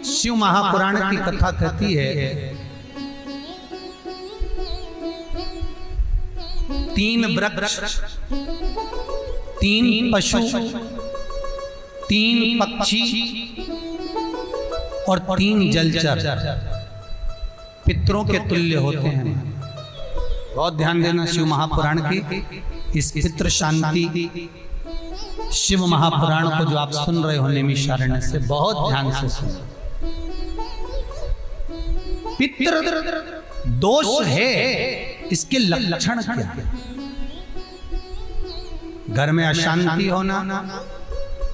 शिव महापुराण की कथा कहती है, 3 वृक्ष, 3 पशु, 3 पक्षी और 3 जलचर पितरों के तुल्य होते हैं। बहुत ध्यान देना शिव महापुराण की इस पितृ शांति शिव महापुराण को जो आप सुन रहे हो नैमिषारण्य से, बहुत ध्यान से सुनो। पितृ दोष है, इसके लक्षण क्या है? घर में अशांति होना,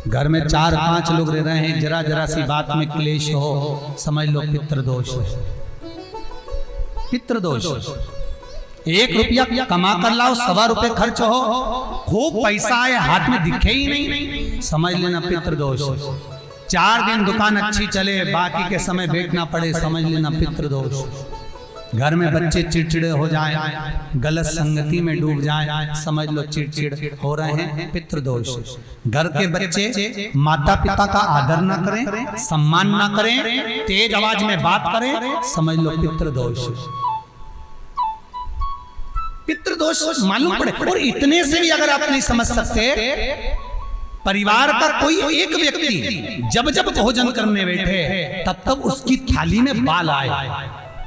घर में 4-5 लोग रह रहे हैं, जरा जरा सी बात में क्लेश हो, समझ लो पितृदोष है। पितृदोष, 1 रुपया कमा कर लाओ, 1.25 रुपए खर्च हो, खूब पैसा आए हाथ में दिखे ही नहीं, समझ लेना पितृदोष। 4 दिन दुकान अच्छी चले, बाकी के समय बैठना पड़े, समझ लेना पितृदोष। घर में बच्चे चिड़चिड़े हो जाएं, गलत संगति में डूब जाएं, समझ लो चिड़चिड़ हो रहे हैं, पितृदोष। घर के बच्चे माता पिता का आदर ना करें, सम्मान ना करें, तेज आवाज में बात करें, समझ लो पितृदोष। पितृदोष मालूम पड़े। और इतने से भी अगर आप नहीं समझ सकते, परिवार का कोई एक व्यक्ति जब जब भोजन करने बैठे तब तब उसकी थाली में बाल आए,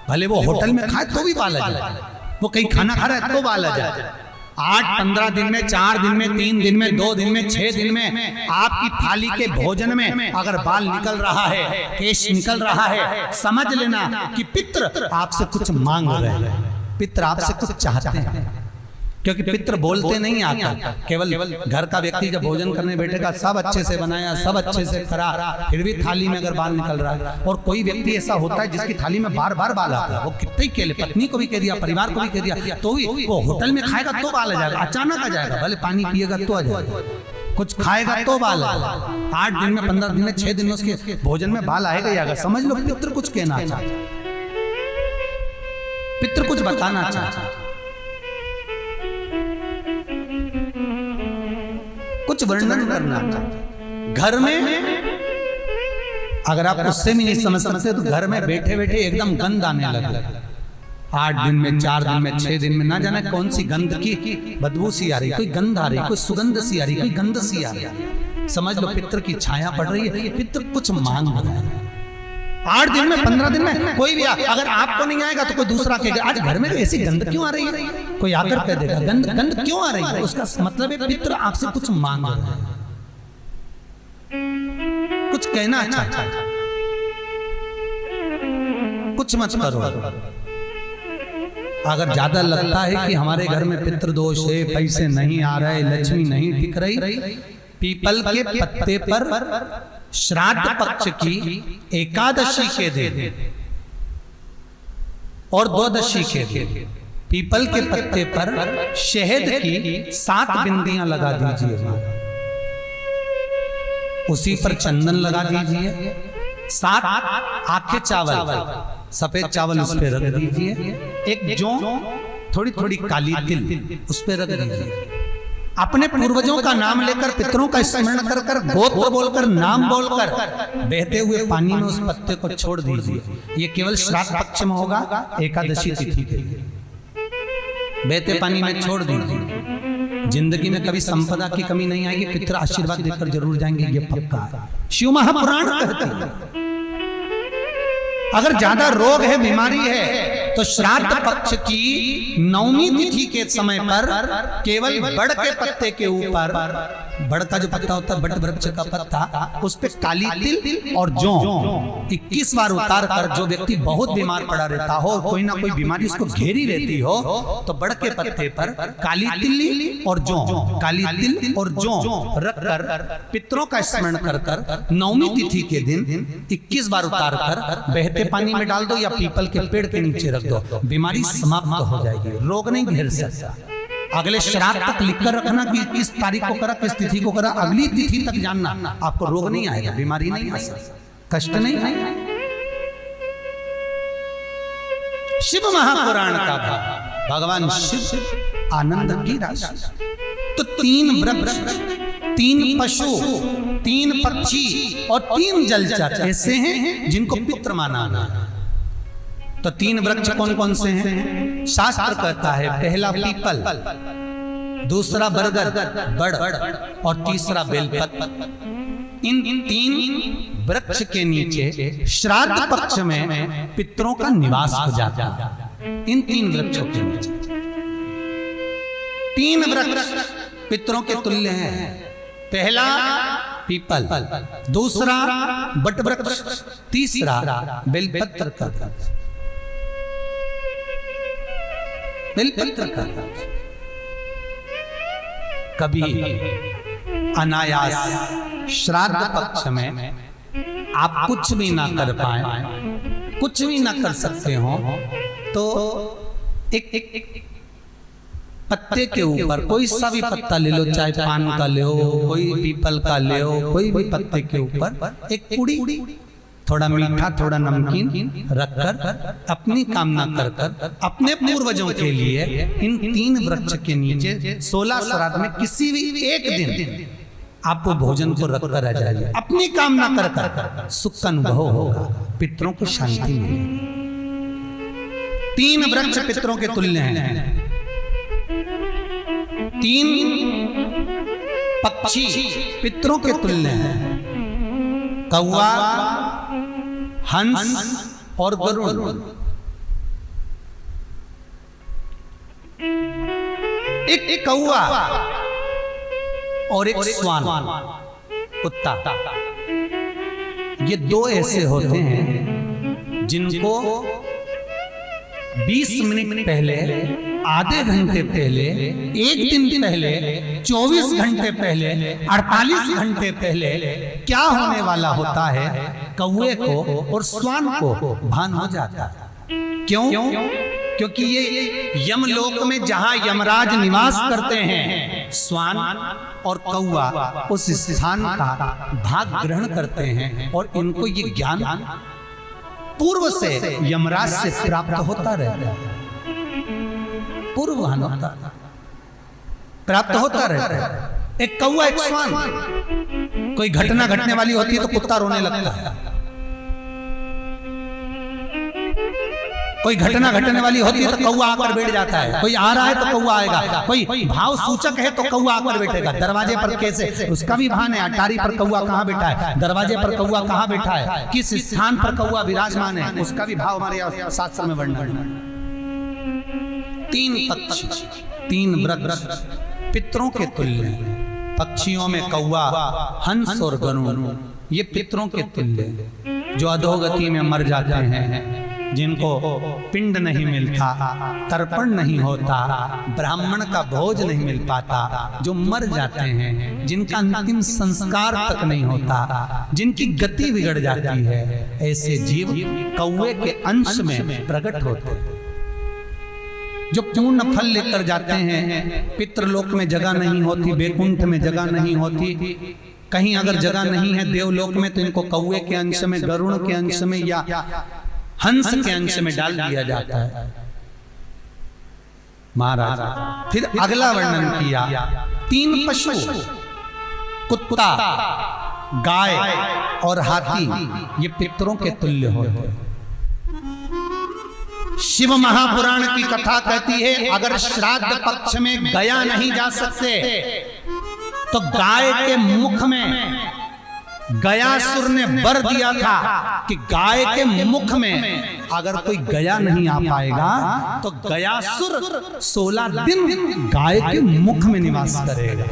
भले वो होटल में खाए तो भी बाल आ जाए, वो कहीं खाना खा रहा है तो बाल आ जाए। 8-15 दिन में, 4 दिन में, 3 दिन में, 2 दिन में, 6 दिन में आपकी थाली के भोजन में अगर बाल निकल रहा है, केश निकल रहा है, समझ लेना कि पितृ आपसे कुछ मांग रहे हैं, पितृ आपसे कुछ चाहते हैं। क्योंकि पितृ बोलते नहीं आता, केवल घर का व्यक्ति जब भोजन करने बैठेगा, सब अच्छे से बनाया, सब अच्छे से करा, फिर भी थाली में अगर बाल निकल रहा है। और कोई व्यक्ति ऐसा होता है जिसकी थाली में बार बार बाल आता है, वो कितने ही केले, पत्नी को भी कह दिया, परिवार को भी कह दिया, तो भी वो होटल में खाएगा तो बाल आ जाएगा, अचानक आ जाएगा, भले पानी पिएगा तो आ जाएगा, कुछ खाएगा तो बाल आएगा। 8 दिन में, 15 दिन में, 6 दिन में उसके भोजन में बाल आएगा ही आएगा। समझ लो पितृ कुछ कहना चाहता, पितृ कुछ बताना चाहता, कुछ वर्णन करना चाहता। घर में अगर आप उससे भी नहीं समझ सकते तो घर में बैठे बैठे एकदम गंध आने लगे। 8 दिन में, 4 दिन में, 6 दिन में, ना जाने कौन सी गंध की बदबू सी आ रही, कोई गंध आ रही, कोई सुगंध सी आ रही, कोई गंध सी आ रही। समझ लो पितृ की छाया पड़ रही है, पितृ कुछ मांग रहा है। 8 दिन में, 15 दिन में कोई भी अगर आपको नहीं आएगा तो कोई दूसरा कहेगा, आज घर में ऐसी गंध क्यों आ रही है, कोई आकर कह देगा गंध क्यों आ रही है। उसका मतलब है पितृ आपसे कुछ मांग रहा है, कुछ कहना चाहता है, कुछ मत करो। अगर ज्यादा लगता है कि हमारे घर में पितृदोष है, पैसे नहीं आ रहे, लक्ष्मी नहीं टिक रही, पीपल के पत्ते पर श्राद्ध पक्ष की एकादशी के दिन और द्वादशी के दिन पीपल के पत्ते पर शहद की 7 बिंदियां लगा दीजिए, उसी पर चंदन लगा दीजिए, 7 आखे चावल, सफेद चावल उस पर रख दीजिए, एक जौ, थोड़ी थोड़ी काली तिल उस पर रख दीजिए। अपने पूर्वजों का नाम लेकर, पितरों का स्मरण कर कर, गोत्र बोलकर, नाम बोलकर बहते हुए पानी में उस पत्ते को छोड़ दीजिए। ये केवल श्राद्ध पक्ष में होगा, एकादशी तिथि के लिए बहते पानी में छोड़ दीजिए। जिंदगी में कभी संपदा की कमी नहीं आएगी, पितर आशीर्वाद देकर जरूर जाएंगे, ये पक्का है। शिव महापुराण कहते हैं अगर ज्यादा रोग है, बीमारी है, तो श्राद्ध पक्ष की 9वीं तिथि के समय पर केवल बड़ के पत्ते के ऊपर, बड़ का जो पत्ता होता है, बड़ वृक्ष का पत्ता, उस पे काली तिल और जौ 21 बार उतार कर, जो व्यक्ति बहुत बीमार पड़ा रहता हो, कोई ना कोई बीमारी उसको घेरी रहती हो, तो बड़ के पत्ते पर काली तिल और जौ, काली तिल और जौ रख कर पितरों का स्मरण कर कर 9वीं तिथि के दिन 21 बार उतार कर बहते पानी में डाल दो या पीपल के पेड़ के नीचे रख दो, बीमारी समाप्त हो जाएगी, रोग नहीं घेर सकता। अगले श्राद्ध तक लिखकर रखना कि किस तारीख को करा, किस तिथि को करा, अगली तिथि तक जानना, आपको रोग नहीं आएगा, बीमारी नहीं आ सकती, कष्ट नहीं आएगा। शिव महापुराण का भाग, भगवान शिव आनंद की राशि। तो 3 वृक्ष, 3 पशु, 3 पक्षी और 3 जलचर ऐसे हैं जिनको पितृ माना गया। तो 3 वृक्ष कौन कौन से हैं? शास्त्र कहता है पहला पीपल, दूसरा बरगद बड़ और तीसरा बेलपत्र। इन 3 वृक्ष के नीचे श्राद्ध पक्ष में पितरों का निवास हो जाता है। इन 3 वृक्षों के नीचे 3 वृक्ष पितरों के तुल्य हैं। पहला पीपल, दूसरा बट वृक्ष, तीसरा बेलपत्र का वृक्ष। बेलपत्र का वृक्ष कभी अनायास श्राद्ध पक्ष में आप कुछ भी ना कर पाए, कुछ भी ना कर सकते हो, तो एक पत्ते के ऊपर कोई सा भी पत्ता ले लो, चाहे पान का ले लो, कोई पीपल का ले लो, कोई भी पत्ते के ऊपर एक पुड़ी, थोड़ा मीठा थोड़ा नमकीन रखकर अपनी कामना कर अपने पूर्वजों के लिए इन 3 वृक्ष के नीचे 16 श्राद्ध में किसी भी एक दिन आप वो भोजन को रखकर आ जाइए। अपनी कामना कर सुख का अनुभव होगा, पितरों को शांति मिलेगी। 3 वृक्ष पितरों के तुल्य हैं। 3 पक्षी पितरों के तुल्य हैं। कौवा, हंस और गरुड़। एक कौवा और एक श्वान, कुत्ता, ये 2 ऐसे होते हैं जिनको 20 मिनट पहले, आधे घंटे पहले, 1 दिन पहले, 24 घंटे पहले, 48 घंटे पहले क्या होने वाला होता है, कौवे को और श्वान को भान हो जाता है। क्यों? क्योंकि ये यमलोक में जहां यमराज निवास करते हैं, श्वान और कौवा उस स्थान का भाग ग्रहण करते हैं और इनको ये ज्ञान पूर्व से यमराज से प्राप्त होता रहता है। पूर्ववान होता प्राप्त होता रहता है। एक कौवा, एक श्वान, कोई घटना घटने वाली होती है तो कुत्ता रोने लगता है। कोई घटना घटने वाली होती है तो कौवा आकर बैठ जाता है। कोई आ रहा है तो कौवा आएगा। कोई भाव सूचक है तो कौवा आकर बैठेगा। दरवाजे पर कैसे, उसका भी भान है। अटारी पर कौवा कहाँ बैठा है, दरवाजे पर कौवा कहाँ बैठा है, किस स्थान पर कौवा विराजमान है, उसका भी भाव हमारे शास्त्र में वर्णन है। 3 पक्षी, 3 वृक्ष पितरों के तुल्य हैं। पक्षियों में कौवा, हंस और गरुड़, ये पितरों के तुल्य जो अधोगति में मर जाते हैं, जिनको पिंड नहीं मिलता, तर्पण नहीं होता, ब्राह्मण का भोज नहीं मिल पाता, जो मर जाते हैं, जिनका अंतिम संस्कार तक नहीं होता, जिनकी गति बिगड़ जाती है, ऐसे जीव कौवे के अंश में प्रकट होते हैं, जो पूर्ण फल लेकर जाते हैं। पितृलोक में जगह नहीं होती, बैकुंठ में जगह नहीं होती, कहीं अगर जगह नहीं है देवलोक में तो इनको कौवे के अंश में, गरुड़ के अंश में या हंस के अंश में डाल दिया जाता है। महाराज फिर अगला वर्णन किया, 3 पशु, कुत्ता, गाय और हाथी, ये पितरों के तुल्य होते हैं। शिव महापुराण की कथा कहती है अगर श्राद्ध पक्ष में गया नहीं जा सकते तो गाय के मुख में गयासुर ने वर दिया था कि गाय के मुख में अगर कोई गया नहीं आ पाएगा तो गयासुर 16 दिन गाय के मुख में निवास करेगा।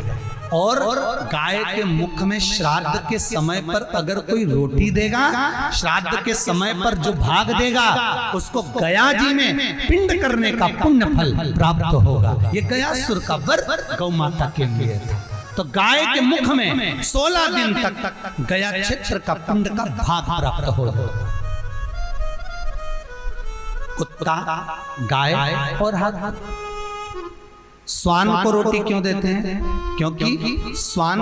और गाय के मुख में श्राद्ध के समय पर अगर कोई रोटी देगा, श्राद्ध के समय पर जो भाग देगा उसको गया जी में पिंड करने का पुण्य फल प्राप्त होगा। ये गयासुर का वर गौ माता के लिए था। तो गाय के मुख में 16 दिन तक गया क्षेत्र का पिंड का भाग प्राप्त होगा। कुत्ता, गाय और हाथी। श्वान को रोटी क्यों देते हैं? क्योंकि श्वान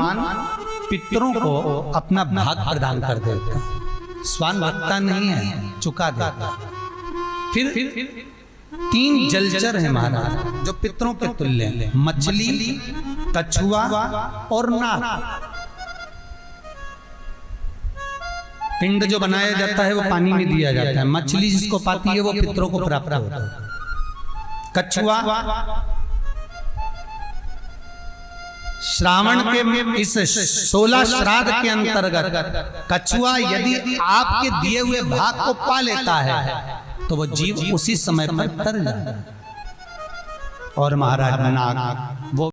पितरों को अपना भाग प्रदान कर देता। श्वान रखता नहीं है, चुका देता। फिर 3 जलचर है महाराज जो पितरों के तुल्य हैं। मछली, कछुआ और नाग। पिंड जो बनाया जाता है वो पानी में दिया जाता है। मछली जिसको पाती है वो पितरों को प्राप्त होता है। कछुआ श्रावण के इस 16 श्राद्ध के अंतर्गत कछुआ यदि आपके दिए हुए भाग को पा लेता है तो वो जीव उसी समय पर तर जाता है। और महाराज नाग वो